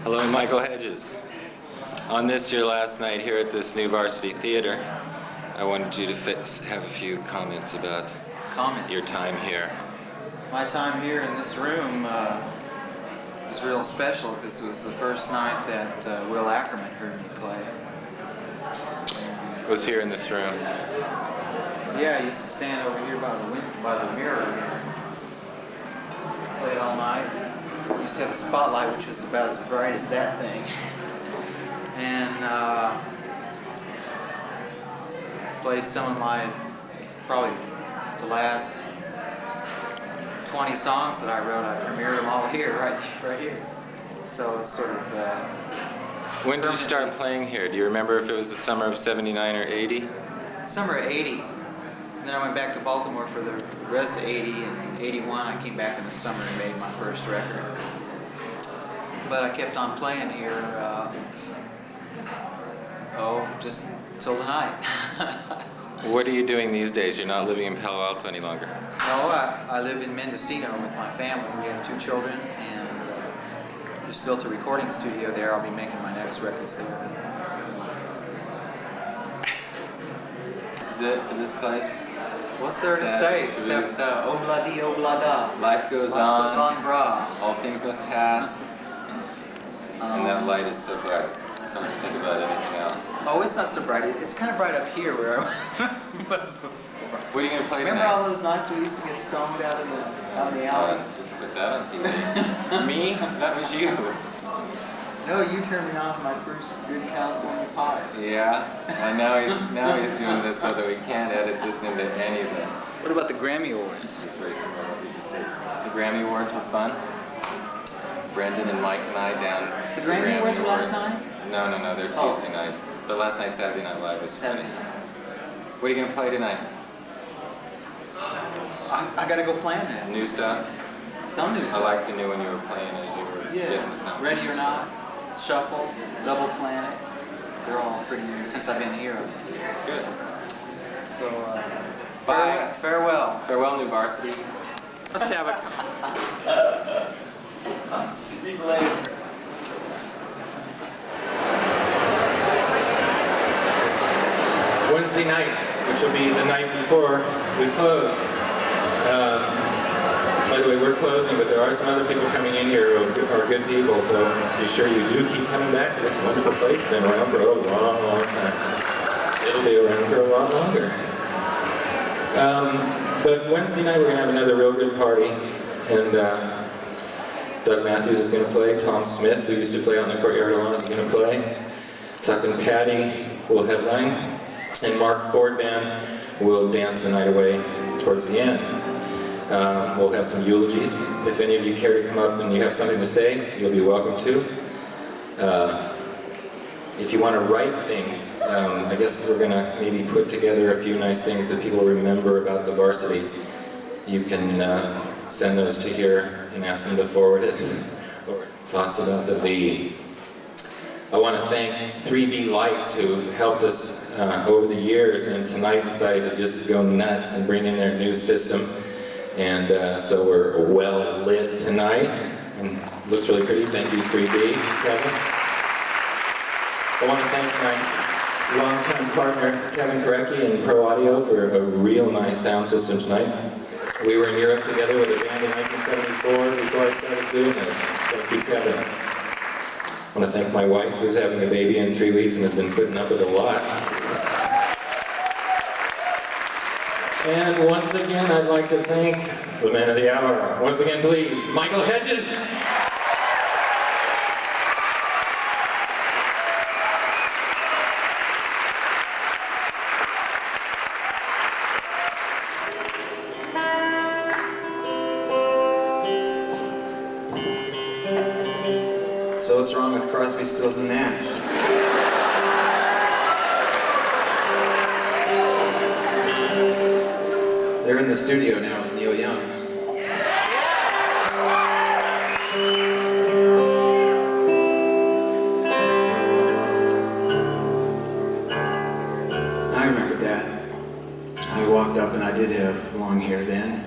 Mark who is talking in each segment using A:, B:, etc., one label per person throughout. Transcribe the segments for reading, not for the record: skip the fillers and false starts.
A: Hello, I'm Michael Hedges. On this, your last night here at this new Varsity Theater, I wanted you to have a few comments about your time here.
B: My time here in this room was real special because it was the first night that Will Ackerman heard me play.
A: Was here in this room?
B: Yeah, I used to stand over here by the mirror. Played all night. Used to have a spotlight which was about as bright as that thing. And played some of my, probably the last 20 songs that I wrote. I premiered them all here, right here. So it's sort of...
A: When did you start playing here? Do you remember if it was the summer of 79 or 80?
B: Summer of 80. And then I went back to Baltimore for the rest of 80, and 81 I came back in the summer and made my first record. But I kept on playing here, just till the night.
A: What are you doing these days? You're not living in Palo Alto any longer.
B: No, I live in Mendocino with my family. We have 2 children, and just built a recording studio there. I'll be making my next records there.
A: This is it for this place?
B: What's there to say except obla-di, obla-da.
A: Life goes on.
B: Life goes on, brah.
A: All things must pass. And that light is so bright. It's hard to think about anything else.
B: Oh, it's not so bright. It's kind of bright up here where I was before.
A: What are you going to play tonight?
B: Remember all those nights we used to get stoned out in the alley?
A: You can put that on TV. Me? That was you.
B: No, you turned me on to my first good California pie.
A: Yeah. And now he's doing this so that we can't edit this into any of it.
B: What about the Grammy Awards?
A: It's very similar to what we just did. The Grammy Awards were fun. Brendan and Mike and I down
B: the Grammy Awards were last night?
A: No, they're Tuesday night. But last night, Saturday Night Live was funny. What are you going to play tonight?
B: I got to go plan that.
A: New stuff?
B: Some new stuff.
A: I like the new one you were playing as you were getting the sound.
B: Ready or Not, Shuffle, Double Planet. They're all pretty new since I've been here.
A: Good.
B: So,
A: bye.
B: Farewell.
A: Farewell, New Varsity. Let's have a...
B: See you later.
C: Wednesday night, which will be the night before we close. By the way, we're closing, but there are some other people coming in here who are good people, so be sure you do keep coming back to this wonderful place. It's been around for a long, long time. It'll be around for a lot longer. But Wednesday night, we're going to have another real good party, and Doug Matthews is going to play. Tom Smith, who used to play on the Courtyard a lot, is going to play. Tuck and Patty will headline. And Mark Ford Band will dance the night away towards the end. We'll have some eulogies. If any of you care to come up and you have something to say, you'll be welcome to. If you want to write things, I guess we're going to maybe put together a few nice things that people remember about the Varsity. You can send those to here and ask them to forward it, or thoughts about the V. I want to thank 3B Lights, who've helped us over the years, and tonight decided to just go nuts and bring in their new system. And so we're well lit tonight, and it looks really pretty. Thank you, 3B, Kevin. I want to thank my longtime partner, Kevin Korecki, and Pro Audio for a real nice sound system tonight. We were in Europe together with a band in 1974 before I started doing this. Thank you, Kevin. I want to thank my wife, who's having a baby in 3 weeks and has been putting up with a lot. And once again, I'd like to thank the man of the hour. Once again, please, Michael Hedges.
B: So what's wrong with Crosby, Stills, and Nash? They're in the studio now with Neil Young. I remember that. I walked up and I did have long hair then.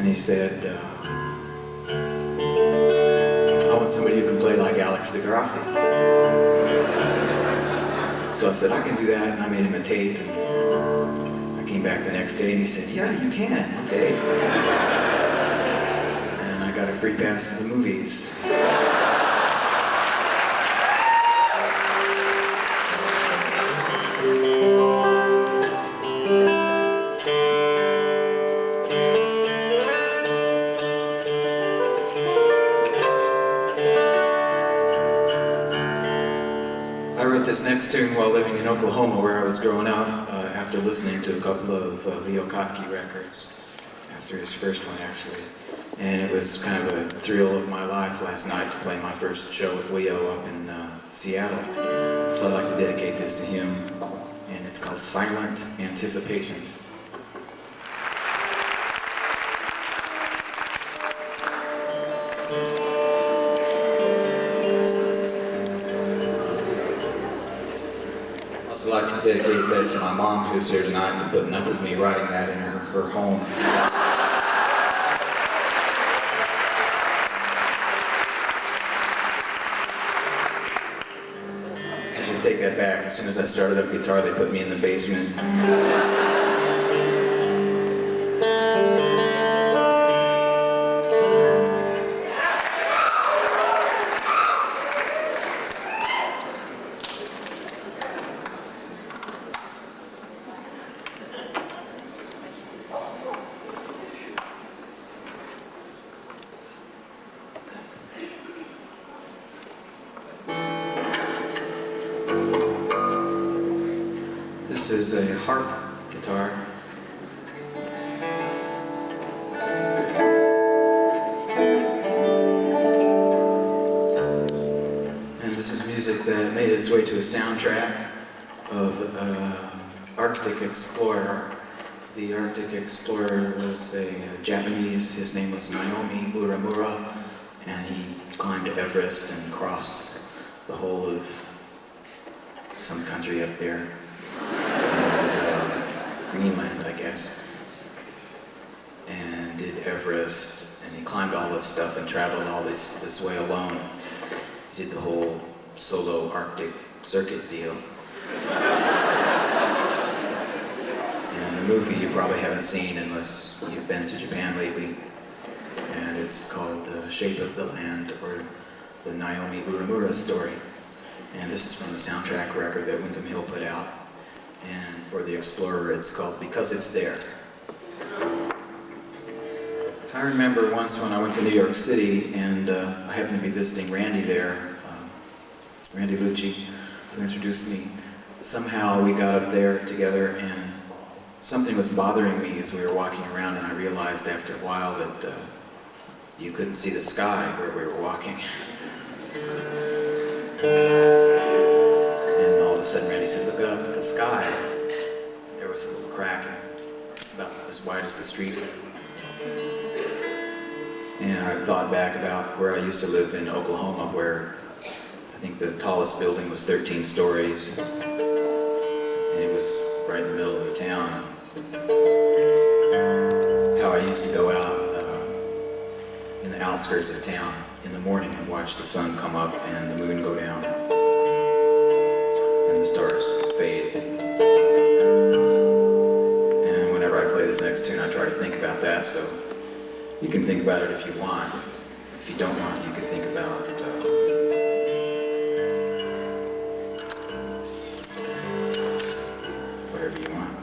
D: he said, I want somebody who can play like Alex DeGrassi. So I said, I can do that, and I made him a tape. And I came back the next day, and he said, yeah, you can, okay. And I got a free pass to the movies. I wrote this next tune while living in Oklahoma, where I was growing up, after listening to a couple of Leo Kottke records, after his first one actually. And it was kind of a thrill of my life last night to play my first show with Leo up in Seattle. So I'd like to dedicate this to him, and it's called Silent Anticipations. I'd also like to dedicate that to my mom, who's here tonight, for putting up with me writing that in her home. I should take that back. As soon as I started up guitar, they put me in the basement. This is a harp guitar. And this is music that made its way to a soundtrack of Arctic Explorer. The Arctic Explorer was a Japanese, his name was Naomi Uramura, and he climbed Everest and crossed the whole of some country up there. Greenland, I guess, and did Everest, and he climbed all this stuff and traveled all this way alone. He did the whole solo Arctic circuit deal. And the movie you probably haven't seen unless you've been to Japan lately, and it's called The Shape of the Land, or the Naomi Uramura story. And this is from the soundtrack record that Windham Hill put out. And for the Explorer, it's called Because It's There. I remember once when I went to New York City, and I happened to be visiting Randy there, Randy Lucci, who introduced me. Somehow we got up there together, and something was bothering me as we were walking around, and I realized after a while that you couldn't see the sky where we were walking. And all of a sudden Randy said, look up at the sky. There was a little crack about as wide as the street. And I thought back about where I used to live in Oklahoma, where I think the tallest building was 13 stories. And it was right in the middle of the town. How I used to go out in the outskirts of town in the morning and watch the sun come up and the moon go down and the stars fade. And whenever I play this next tune, I try to think about that, so you can think about it if you want. If you don't want, you can think about whatever you want.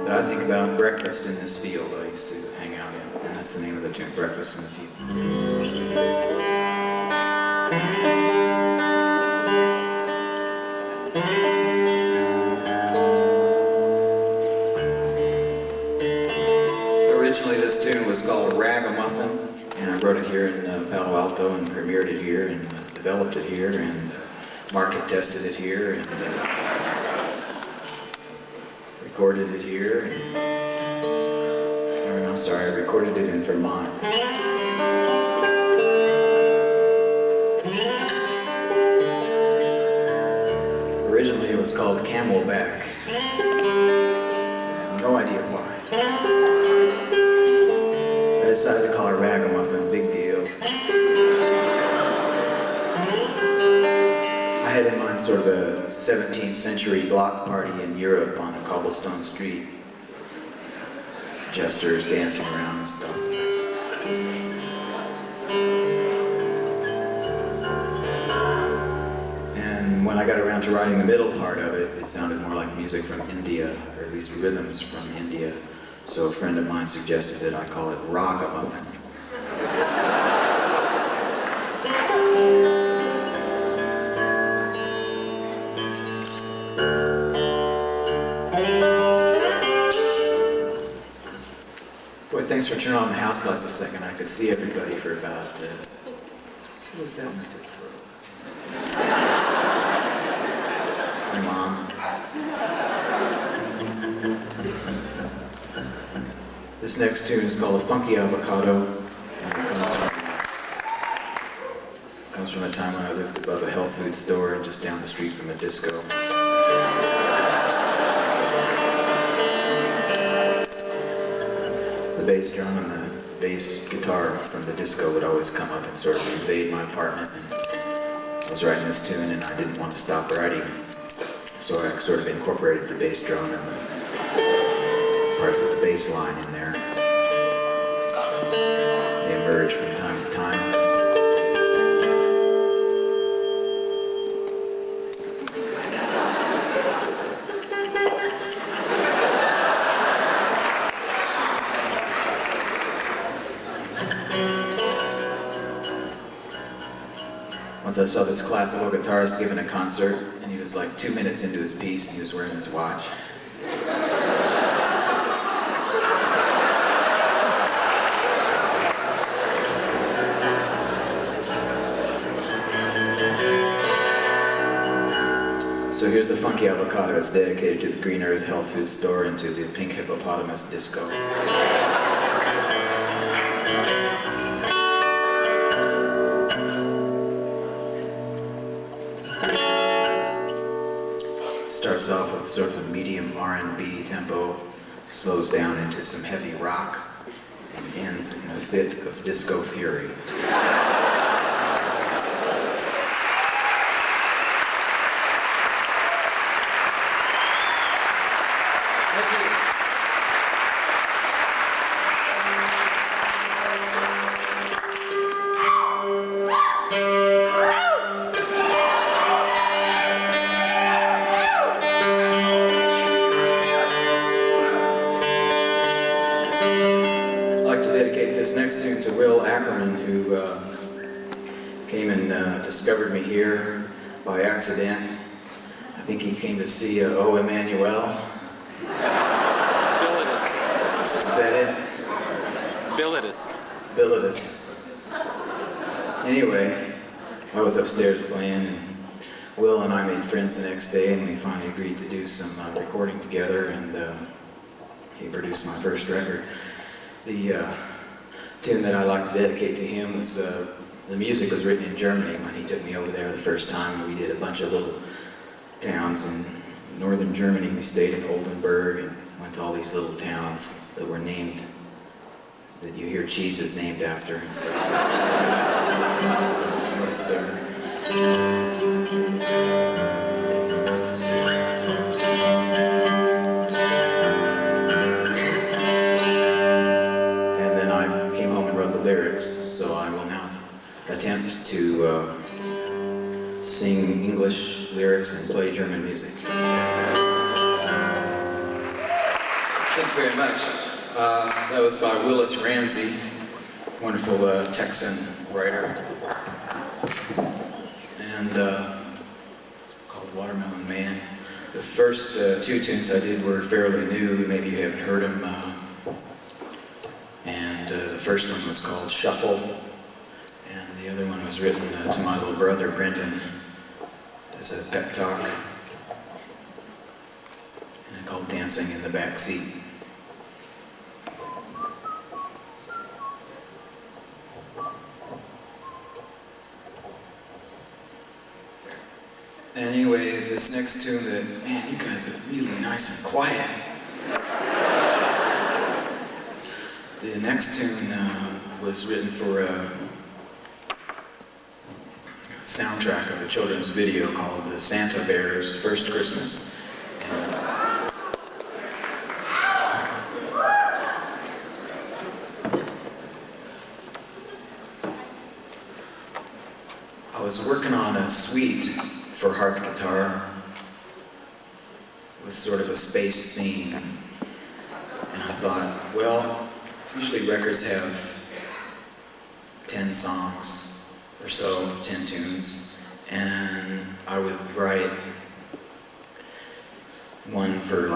D: But I think about breakfast in this field I used to hang out in, and that's the name of the tune, Breakfast in the Field. Originally this tune was called Ragamuffin, and I wrote it here in Palo Alto and premiered it here and developed it here, and market tested it here and recorded it here. I'm sorry, I recorded it in Vermont. Camelback. No idea why. I decided to call her Ragamuffin, big deal. I had in mind sort of a 17th century block party in Europe on a cobblestone street. Jesters dancing around and stuff. And when I got around to writing the middle part of it, it sounded more like music from India, or at least rhythms from India. So a friend of mine suggested that I call it Ragamuffin. Boy, thanks for turning on the house lights a second. I could see everybody for about, what was that in the fifth row? My mom. This next tune is called A Funky Avocado. And it comes from a time when I lived above a health food store and just down the street from a disco. The bass drum and the bass guitar from the disco would always come up and sort of invade my apartment. And I was writing this tune and I didn't want to stop writing. So I sort of incorporated the bass drum and the parts of the bass line in there. They emerge from time to time. Once I saw this classical guitarist giving a concert, and he was like 2 minutes into his piece, and he was wearing his watch. So here's the Funky Avocado. It's dedicated to the Green Earth Health Food Store and to the Pink Hippopotamus Disco. Starts off with sort of a medium R&B tempo, slows down into some heavy rock, and ends in a fit of disco fury. This next tune to Will Ackerman, who came and discovered me here by accident. I think he came to see O. Emmanuel.
A: Billidus.
D: Is that it?
A: Billidus.
D: Billidus. Anyway, I was upstairs playing, and Will and I made friends the next day, and we finally agreed to do some recording together, and he produced my first record. The tune that I'd like to dedicate to him was, the music was written in Germany when he took me over there the first time. We did a bunch of little towns in northern Germany. We stayed in Oldenburg and went to all these little towns that were named, that you hear cheeses named after and stuff. Let's start. So I will now attempt to sing English lyrics and play German music. Thank you very much. That was by Willis Ramsey, wonderful Texan writer, and called Watermelon Man. The first two tunes I did were fairly new, maybe you haven't heard them. The first one was called Shuffle, and the other one was written to my little brother Brendan as a pep talk, and called Dancing in the Back Seat. Anyway, this next tune that, man, you guys are really nice and quiet. The next tune was written for a soundtrack of a children's video called The Santa Bear's First Christmas. And I was working on a suite for harp guitar with sort of a space theme. And I thought, well, usually records have 10 songs or so, 10 tunes, and I would write one for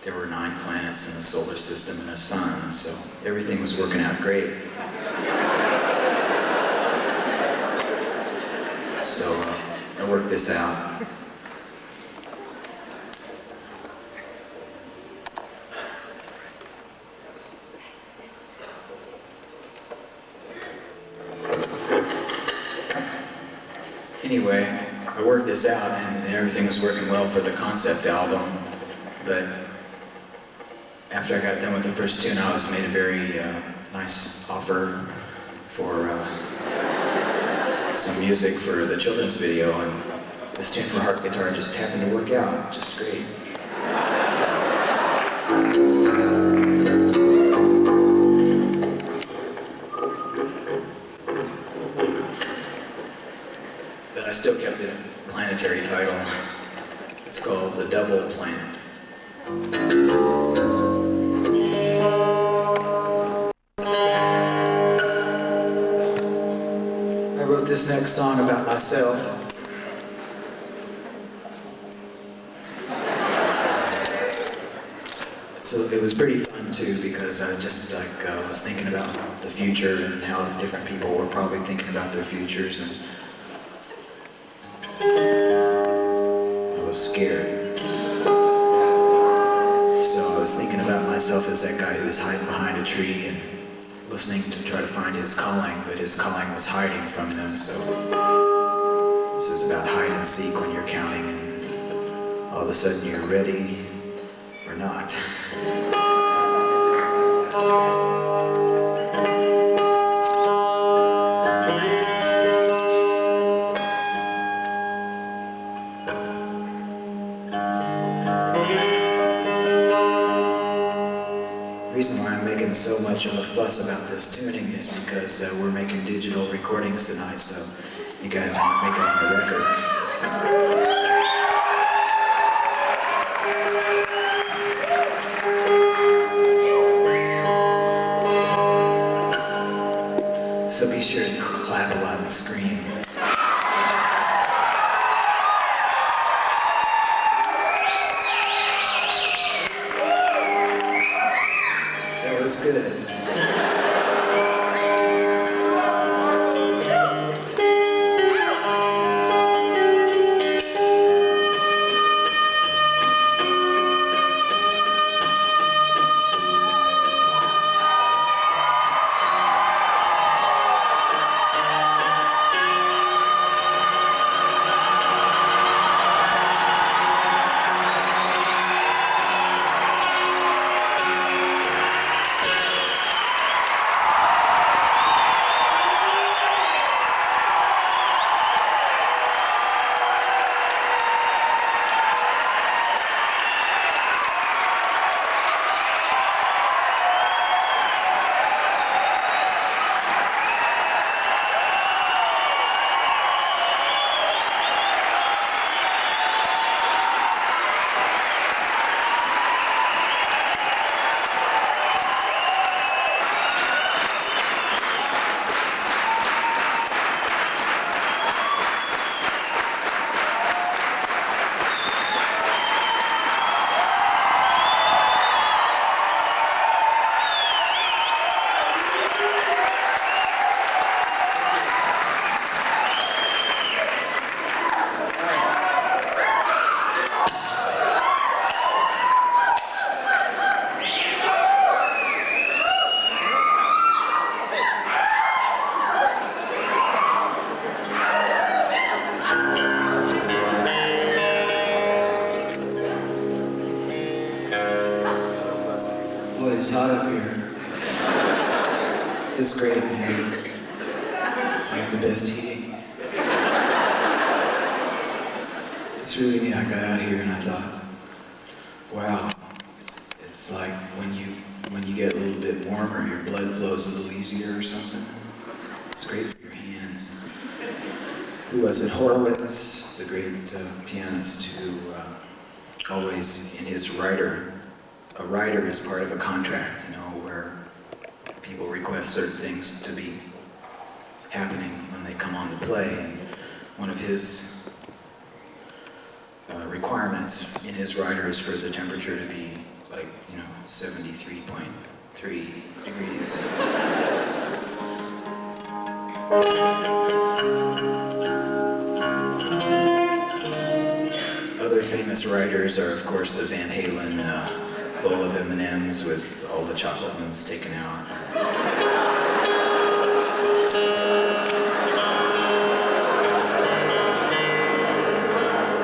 D: there were 9 planets in the solar system and a sun, so everything was working out great. So I worked this out. Anyway, I worked this out and everything was working well for the concept album, but after I got done with the first tune, I was made a very nice offer for some music for the children's video, and this tune for harp guitar just happened to work out just great. But I still kept the planetary title. It's called The Double Planet. I wrote this next song about myself. So it was pretty fun too, because I just was thinking about the future and how different people were probably thinking about their futures, and I was scared. So I was thinking about myself as that guy who was hiding behind a tree and listening to try to find his calling, but his calling was hiding from them. So this is about hide and seek when you're counting and all of a sudden you're ready or not. The reason why I'm making so much of a fuss about this tuning is because we're making digital recordings tonight, so you guys want to make it on a record. So be sure to clap a lot and scream. That was good. hot up here. It's great, man. I have the best heating. It's really neat. I got out here and I thought, wow, it's like when you get a little bit warmer, your blood flows a little easier or something. It's great for your hands. Who was it? Horowitz, the great pianist who always in his writer, a writer is part of a contract, you know, where people request certain things to be happening when they come on to play. And one of his requirements in his writer is for the temperature to be like, 73.3 degrees. Other famous writers are, of course, the Van Halen bowl of M&Ms with all the chocolate ones taken out.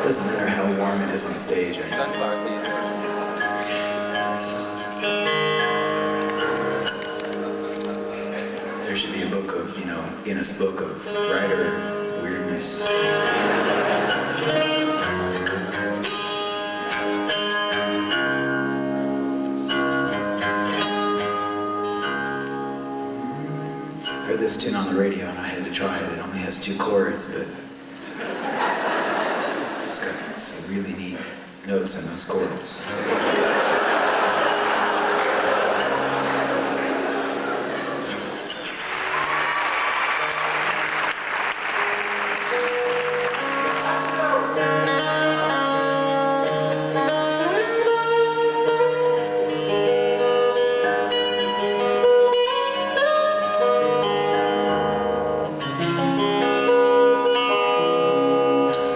D: Doesn't matter how warm it is on stage.
A: Sunflower seeds.
D: There should be a book of, Guinness Book of Writer weirdness. I heard this tune on the radio and I had to try it. It only has 2 chords, but it's got some really neat notes in those chords.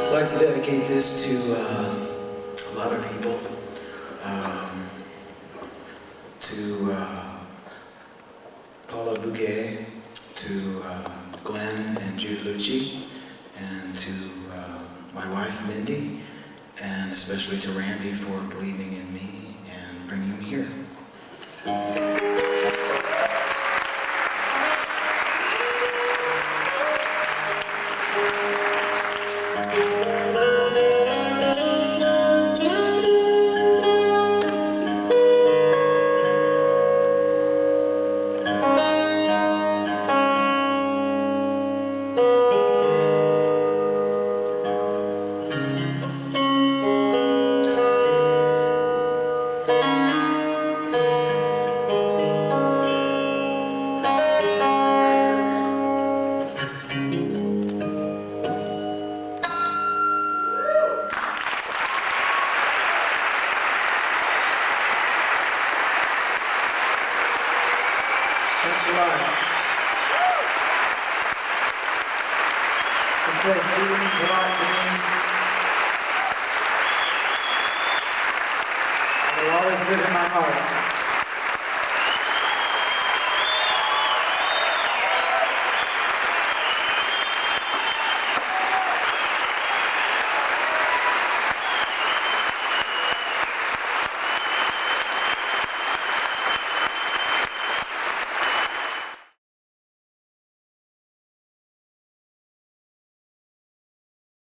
D: I'd like to dedicate this to a lot of people, to Paula Bouquet, to Glenn and Jude Lucci, and to my wife Mindy, and especially to Randy for believing in me and bringing me here. Thanks a lot. This place really means a lot to me. It will always live in my heart.